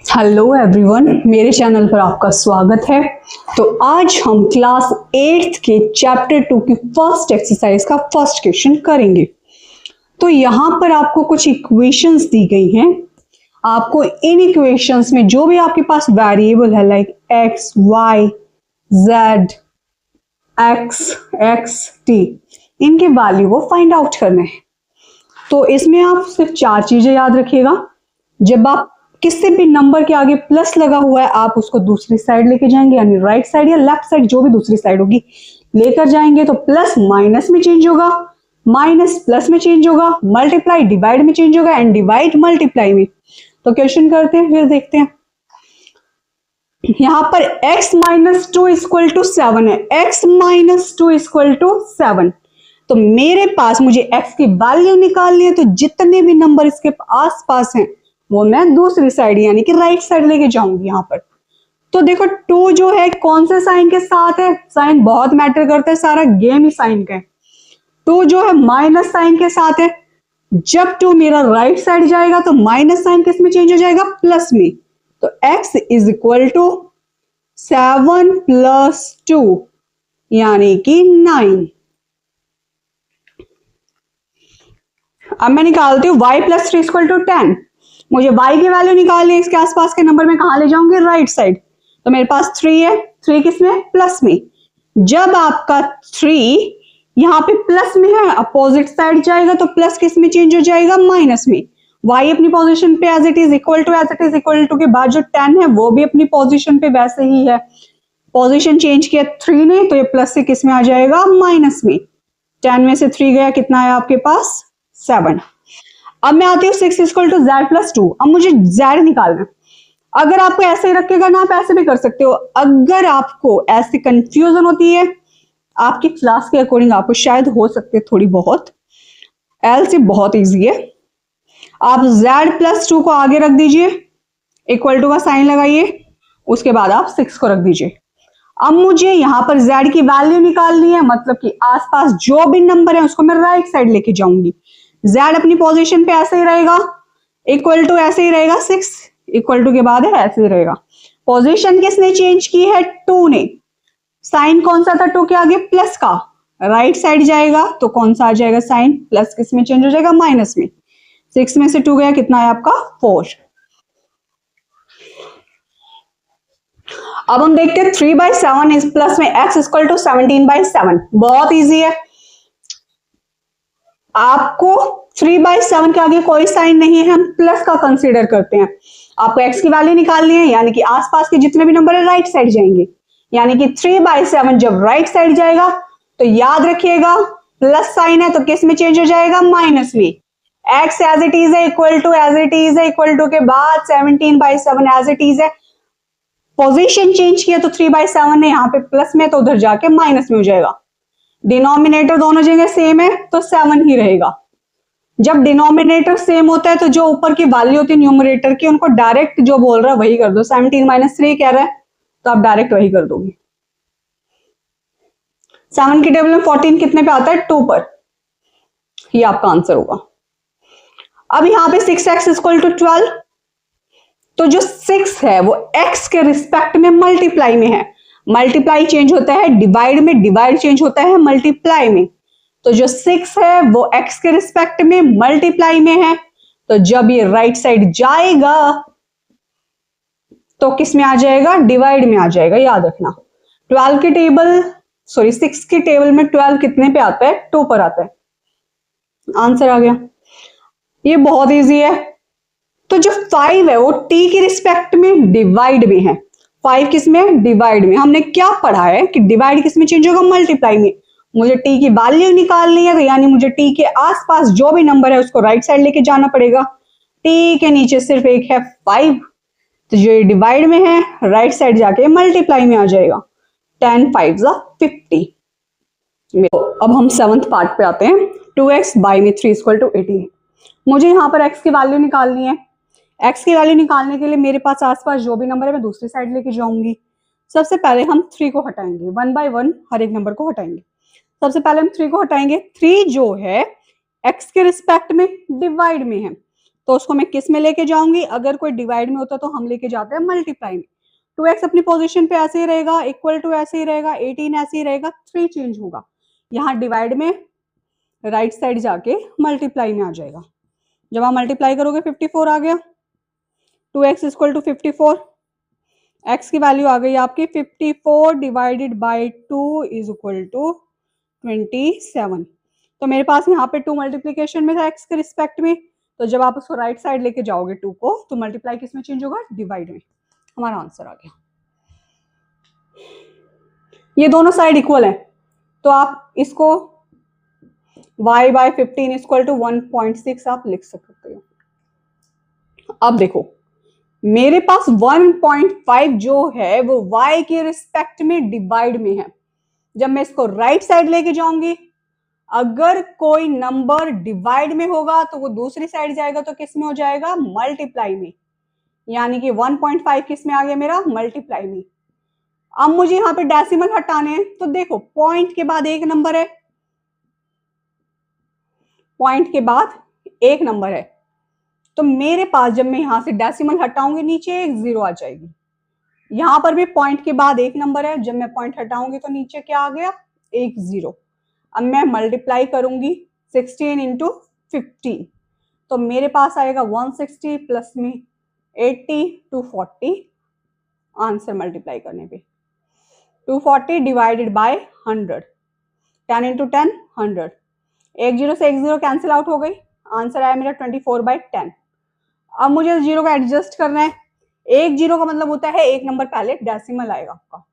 Hello everyone, मेरे channel पर आपका स्वागत है। तो आज हम क्लास 8th के चैप्टर 2 की फर्स्ट एक्सरसाइज का फर्स्ट क्वेश्चन करेंगे। तो यहाँ पर आपको कुछ इक्वेशंस दी गई हैं। आपको इन इक्वेशंस में जो भी आपके पास वेरिएबल है like X, Y, Z, X, T, इनके वैल्यू को फाइंड आउट करना है। तो इसमें आप सिर्फ 4 चीजें याद रखिएगा। जब आप किसी भी नंबर के आगे प्लस लगा हुआ है, आप उसको दूसरी साइड लेके जाएंगे, यानी राइट साइड या लेफ्ट साइड, जो भी दूसरी साइड होगी लेकर जाएंगे। तो प्लस माइनस में चेंज होगा, माइनस प्लस में चेंज होगा, मल्टीप्लाई डिवाइड में चेंज होगा, एंड डिवाइड मल्टीप्लाई में। तो क्वेश्चन करते हैं, फिर देखते हैं। यहां पर x minus two equal to 7 है। x minus two equal to 7। तो मेरे पास मुझे x की वैल्यू निकालनी है, तो जितने भी नंबर इसके आसपास हैं वो मैं दूसरी साइड यानी कि राइट साइड लेके जाऊंगी। यहां पर तो देखो 2 जो है कौन से साइन के साथ है, साइन बहुत मैटर करता है, सारा गेम ही साइन का है। 2 जो है माइनस साइन के साथ है। जब 2 मेरा राइट साइड जाएगा तो माइनस साइन किस में चेंज हो जाएगा, प्लस में। तो x is equal to 7 plus 2 यानी कि 9। अब मैं निकालती हूँ y प्लस 3 इक्वल टू 10। मुझे y की वैल्यू निकालनी है, इसके आसपास के नंबर में कहां ले जाऊंगे, राइट साइड। तो मेरे पास 3 है, 3 किसमें, प्लस में। जब आपका 3 यहाँ पे प्लस में है, अपोजिट साइड जाएगा तो प्लस किस में चेंज हो जाएगा, माइनस में। y अपनी पोजीशन पे as it is equal to, as it is equal to के बाद जो 10 है वो भी अपनी पोजीशन पे वैसे ही है। पोजीशन चेंज किया 3 ने, तो ये प्लस से किस में आ जाएगा, माइनस में। 10 में से 3 गया, कितना है आपके पास, 7। अब मैं आती हूँ 6 इक्वल टू जेड प्लस 2। अब मुझे जेड निकालना है। अगर आपको ऐसे ही रखेगा ना, आप ऐसे भी कर सकते हो। अगर आपको ऐसे कंफ्यूजन होती है, आपकी क्लास के अकॉर्डिंग आपको शायद हो सकते थोड़ी बहुत, एल से बहुत इजी है। आप जेड प्लस 2 को आगे रख दीजिए, इक्वल टू का साइन लगाइए, उसके बाद आप 6 को रख दीजिए। अब मुझे यहां पर z की वैल्यू निकालनी है, मतलब कि आसपास जो भी नंबर है उसको मैं राइट साइड लेके जाऊंगी। z अपनी पोजीशन पे ऐसे ही रहेगा, इक्वल टू ऐसे ही रहेगा, 6 इक्वल टू के बाद है ऐसे ही रहेगा। पोजीशन किसने चेंज की है, 2 ने। साइन कौन सा था 2 के आगे, प्लस का, राइट साइड जाएगा तो कौन सा आ जाएगा साइन, प्लस किस में चेंज हो जाएगा, माइनस में। 6 में से 2 गया, कितना है आपका, 4। अब हम देखते हैं 3/7 इस प्लस में x इक्वल टू 17/7। बहुत इजी है। आपको 3/7 के आगे कोई साइन नहीं है, हम प्लस का कंसीडर करते हैं। आपको x की वैल्यू निकालनी है, यानी कि आसपास के जितने भी नंबर है राइट साइड जाएंगे। यानी कि 3/7 जब राइट साइड जाएगा तो याद रखिएगा प्लस साइन है तो किस में चेंज हो जाएगा, माइनस में। x एज इट इज है, equal to as it is है, इक्वल टू के बाद 17/7 एज इट इज है। पोजीशन चेंज किया तो 3/7 है, यहाँ पे प्लस में तो उधर जाके माइनस में हो जाएगा। डिनोमिनेटर दोनों जगह सेम है तो 7 ही रहेगा। जब डिनोमिनेटर सेम होता है तो जो ऊपर की वैल्यू होती है न्यूमरेटर की, उनको डायरेक्ट जो बोल रहा है वही कर दो। 17 - 3 कह रहा है तो आप डायरेक्ट वही कर दोगे। 7 की टेबल में 14 कितने पे आता है, 2 पर। ये आपका आंसर होगा। अब यहाँ पे 6x इक्वल टू 12। तो जो 6 है वो x के रिस्पेक्ट में मल्टीप्लाई में है। मल्टीप्लाई चेंज होता है डिवाइड में, डिवाइड चेंज होता है मल्टीप्लाई में। तो जो 6 है वो x के रिस्पेक्ट में मल्टीप्लाई में है। तो जब ये राइट साइड जाएगा तो किस में आ जाएगा, डिवाइड में आ जाएगा, याद रखना। 12 की टेबल, सॉरी 6 की टेबल में 12 कितने पे आता है, 2 पर आता है। आंसर आ गया। ये बहुत इजी है। तो जो 5 है वो t की रिस्पेक्ट में डिवाइड में है। 5 किस में, डिवाइड में। हमने क्या पढ़ा है कि डिवाइड किस में चेंज होगा, मल्टीप्लाई में। मुझे t की वैल्यू निकालनी है, तो यानी मुझे t के आसपास जो भी नंबर है उसको राइट साइड लेके जाना पड़ेगा। t के नीचे सिर्फ एक है 5, तो जो डिवाइड में है राइट साइड जाके मल्टीप्लाई में आ जाएगा। 10 5 50। अब हम 7th पार्ट पे आते हैं। 2x बाई में 3 इक्वल टू 18। मुझे यहाँ पर x की वैल्यू निकालनी है। x की वैल्यू निकालने के लिए मेरे पास आसपास जो भी नंबर है मैं दूसरी साइड लेके जाऊंगी। सबसे पहले हम 3 को हटाएंगे, 1 बाय 1 हर एक नंबर को हटाएंगे। सबसे पहले हम 3 को हटाएंगे। 3 जो है x के रिस्पेक्ट में डिवाइड में है, तो उसको मैं किस में लेके जाऊंगी, अगर कोई डिवाइड में होता तो हम लेके जाते हैं मल्टीप्लाई में। 2x अपनी पोजीशन पे ऐसे ही रहेगा, इक्वल टू ऐसे ही रहेगा, 18 ऐसे ही रहेगा, 3 चेंज होगा, यहाँ डिवाइड में राइट साइड जाके मल्टीप्लाई में आ जाएगा। जब आप मल्टीप्लाई करोगे 54 आ गया, 2x इक्वल टू 54, x की वैल्यू आ गई आपकी 54 divided by 2 is equal to 27। तो मेरे पास यहाँ पे 2 मल्टीप्लीकेशन में था x के रिस्पेक्ट में, तो जब आप उसको राइट साइड लेके जाओगे 2 को, तो मल्टीप्लाई किस में चेंज होगा, डिवाइड में। हमारा आंसर आ गया। ये दोनों साइड इक्वल है, तो आप इसको y बाय 15 इक्वल टू 1.6 आप लिख सकते हो। अब देखो मेरे पास 1.5 जो है वो y के रिस्पेक्ट में डिवाइड में है। जब मैं इसको राइट साइड लेके जाऊंगी, अगर कोई नंबर डिवाइड में होगा तो वो दूसरी साइड जाएगा, तो किस में हो जाएगा, मल्टीप्लाई में। यानी कि 1.5 किस में आ गया मेरा, मल्टीप्लाई में। अब मुझे यहाँ पे डेसिमल हटाने हैं, तो देखो पॉइंट के बाद एक नंबर है, पॉइंट के बाद एक नंबर है, तो मेरे पास जब मैं यहां से डेसिमल हटाऊंगी नीचे एक जीरो आ जाएगी। यहां पर भी पॉइंट के बाद एक नंबर है, जब मैं पॉइंट हटाऊंगी तो नीचे क्या आ गया, एक जीरो। अब मैं मल्टीप्लाई करूंगी 16 इंटू 15, तो मेरे पास आएगा 160 प्लस में 80 240, आंसर मल्टीप्लाई करने पे 240 डिवाइडेड बाय 100, 10 इंटू 10 100, एक जीरो से एक जीरो कैंसिल आउट हो गई, आंसर आया मेरा 24/10। अब मुझे जीरो का एडजस्ट करना है, एक जीरो का मतलब होता है एक नंबर पहले डेसिमल आएगा आपका,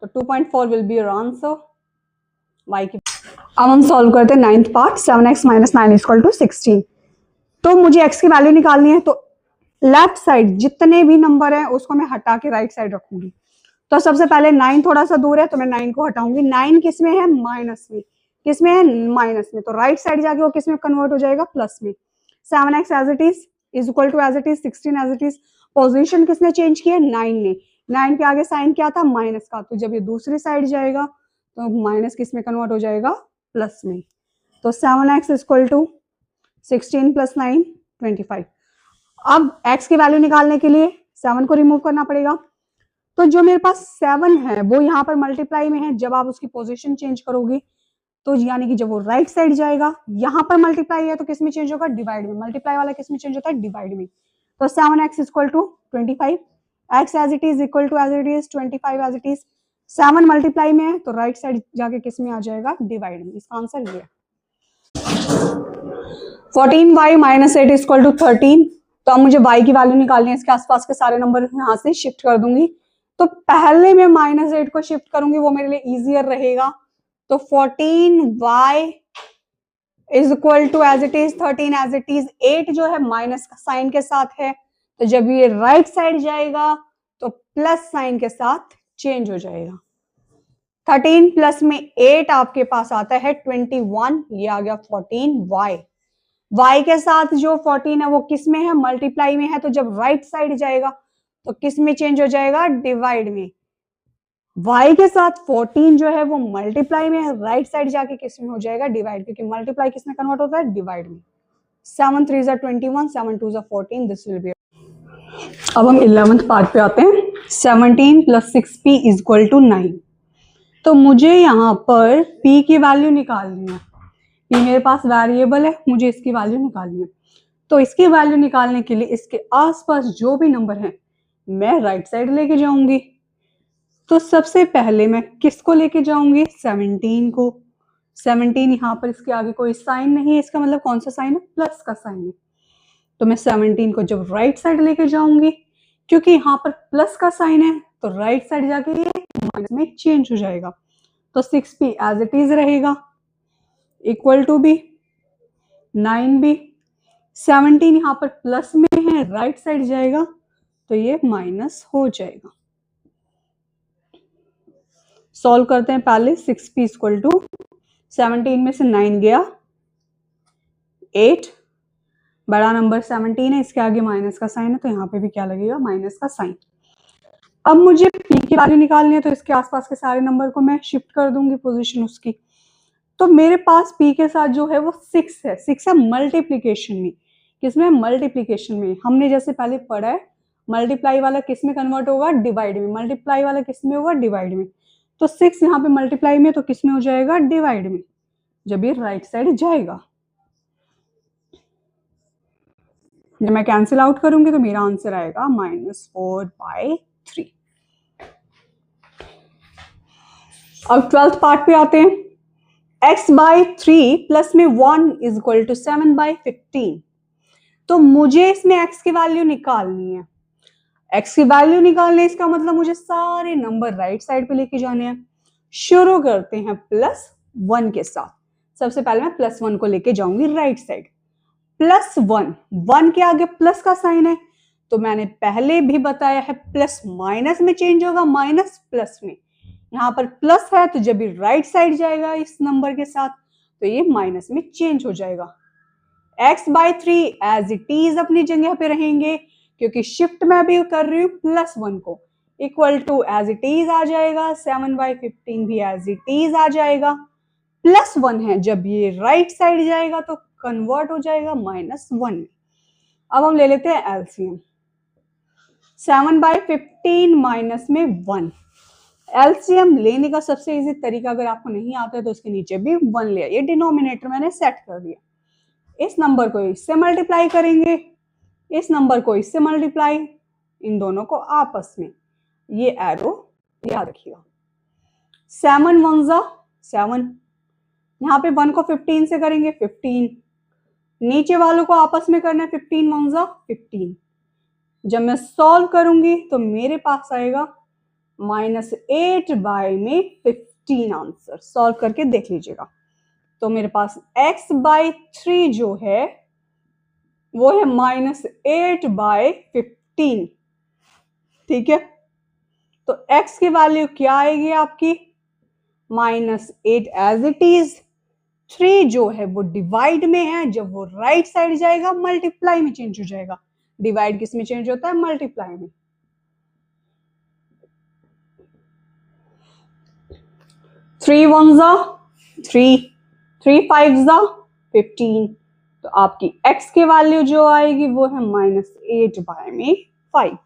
तो 2.4 will be your answer y की। अब हम सॉल्व करते हैं 9th part, 7x minus 9 equal to 16। तो मुझे x की वैल्यू निकालनी है, तो लेफ्ट साइड जितने भी नंबर है उसको मैं हटा के राइट साइड रखूंगी। तो सबसे पहले 9 थोड़ा सा दूर है, तो मैं 9 को हटाऊंगी। 9 किस में है, माइनस में, किस में है, माइनस में, तो राइट साइड जाके वो किस में कन्वर्ट हो जाएगा, प्लस में। 7x as it is equal to as it is 16 as it is. Position किसने चेंज किया, 9 ने। 9 के आगे साइन क्या था, माइनस का, तो जब ये दूसरी साइड जाएगा तो माइनस किस में कन्वर्ट हो जाएगा, प्लस में। तो 7x इक्वल टू 16 प्लस 9 25। अब x की वैल्यू निकालने के लिए 7 को रिमूव करना पड़ेगा, तो जो मेरे पास 7 है वो यहाँ पर मल्टीप्लाई में है। जब आप उसकी पोजीशन चेंज करोगे तो यानी कि जब वो राइट साइड जाएगा, यहाँ पर मल्टीप्लाई है तो किस में चेंज होगा, डिवाइड में। मल्टीप्लाई वाला किस में चेंज होता है, डिवाइड में। तो 7x equal to 25, x as it is equal to as it is 25 as it is. 7 multiply में है तो राइट साइड जाके किस में आ जाएगा, डिवाइड में। इसका आंसर ये है। 14y minus 8 equal to 13। तो अब मुझे y की वैल्यू निकालनी है, इसके आसपास के सारे नंबर यहाँ से शिफ्ट कर दूंगी। तो पहले मैं -8 को शिफ्ट करूंगी, वो मेरे लिए इजियर रहेगा। तो 14y is equal to as it is 13 as it is. 8 जो है माइनस का साइन के साथ है, तो जब ये राइट साइड जाएगा तो प्लस साइन के साथ चेंज हो जाएगा। 13 प्लस में 8 आपके पास आता है 21, ये आ गया 14y। y के साथ जो 14 है वो किस में है, मल्टीप्लाई में है, तो जब राइट साइड जाएगा तो किस में चेंज हो जाएगा, डिवाइड में। y के साथ 14 जो है वो मल्टीप्लाई में है, राइट साइड जाके किस में हो जाएगा, डिवाइड, क्योंकि मल्टीप्लाई किस में कन्वर्ट होता है, डिवाइड में। 7 3 21, 7 2 14, दिस विल बी। अब हम 11th पार्ट पे आते हैं। 17 plus 6p is equal to 9। तो मुझे यहाँ पर p की वैल्यू निकालनी है। ये मेरे पास वेरिएबल है, मुझे इसकी वैल्यू निकालनी है। तो इसकी वैल्यू निकालने के लिए इसके आसपास जो भी नंबर है मैं राइट साइड लेके जाऊंगी। तो सबसे पहले मैं किसको लेके जाऊंगी, 17 को। 17 यहाँ पर इसके आगे कोई साइन नहीं है, इसका मतलब कौन सा साइन है, प्लस का साइन है। तो मैं 17 को जब राइट साइड लेके जाऊंगी, क्योंकि यहाँ पर प्लस का साइन है तो राइट साइड जाके ये माइनस में चेंज हो जाएगा। तो 6p एज इट इज रहेगा, इक्वल टू भी 9b। 17 यहाँ पर प्लस में है, राइट साइड जाएगा तो ये माइनस हो जाएगा। सॉल्व करते हैं पहले। 6p इक्वल टू 17 में से 9 गया 8, बड़ा नंबर 17 है, इसके आगे माइनस का साइन है तो यहाँ पे भी क्या लगेगा, माइनस का साइन। अब मुझे p की वैल्यू निकालनी है, तो इसके आसपास के सारे नंबर को मैं शिफ्ट कर दूंगी पोजीशन उसकी। तो मेरे पास p के साथ जो है वो 6 है, 6 है मल्टीप्लीकेशन में, किसमें? मल्टीप्लीकेशन में। हमने जैसे पहले पढ़ा है मल्टीप्लाई वाला किस में कन्वर्ट होगा? डिवाइड में। मल्टीप्लाई वाला किस में होगा? डिवाइड में। तो 6 यहाँ पे मल्टीप्लाई में, तो किस में हो जाएगा? डिवाइड में, जब ये राइट साइड जाएगा। जब मैं कैंसिल आउट करूंगी तो मेरा आंसर आएगा -4/3। अब 12th पार्ट पे आते हैं। x/3 प्लस में 1 इज इक्वल टू 7/15। तो मुझे इसमें x की वैल्यू निकालनी है। x की वैल्यू निकालने, इसका मतलब मुझे सारे नंबर राइट साइड पे लेके जाने हैं। शुरू करते हैं +1 के साथ। सबसे पहले मैं +1 को लेके जाऊंगी राइट साइड। +1, 1 के आगे प्लस का साइन है, तो मैंने पहले भी बताया है प्लस माइनस में चेंज होगा, माइनस प्लस में। यहाँ पर प्लस है तो जब भी राइट साइड जाएगा इस नंबर के साथ तो ये माइनस में चेंज हो जाएगा। x/3 एज इट इज अपनी जगह पे रहेंगे, क्योंकि शिफ्ट में भी कर रही हूँ +1 को, equal to as it is आ जाएगा। 7/15 भी एज इट इज आ जाएगा। +1 है, जब ये राइट साइड जाएगा तो कन्वर्ट हो जाएगा -1 में। अब हम ले लेते हैं एलसीएम। 7/15 माइनस में 1। एलसीएम लेने का सबसे इजी तरीका, अगर आपको नहीं आता है तो उसके नीचे भी 1 ले आइए। डिनोमिनेटर मैंने सेट कर दिया। इस नंबर को इससे मल्टीप्लाई करेंगे, इस नंबर को इससे मल्टीप्लाई, इन दोनों को आपस में, ये एरो याद रखिएगा। 7 1 जा 7, यहाँ पे 1 को 15 से करेंगे 15, नीचे वालों को आपस में करना है 15 1 जा 15। जब मैं सॉल्व करूंगी तो मेरे पास आएगा -8/15 आंसर। सॉल्व करके देख लीजिएगा। तो मेरे पास x/3 जो है वो है -8/15। ठीक है, तो x की वैल्यू क्या आएगी आपकी? -8 एज इट इज। 3 जो है वो डिवाइड में है, जब वो राइट साइड जाएगा मल्टीप्लाई में चेंज हो जाएगा। डिवाइड किस में चेंज होता है? मल्टीप्लाई में। 3 1 जा 3, 3 5 जा 15। तो आपकी x की वैल्यू जो आएगी वो है -8/5।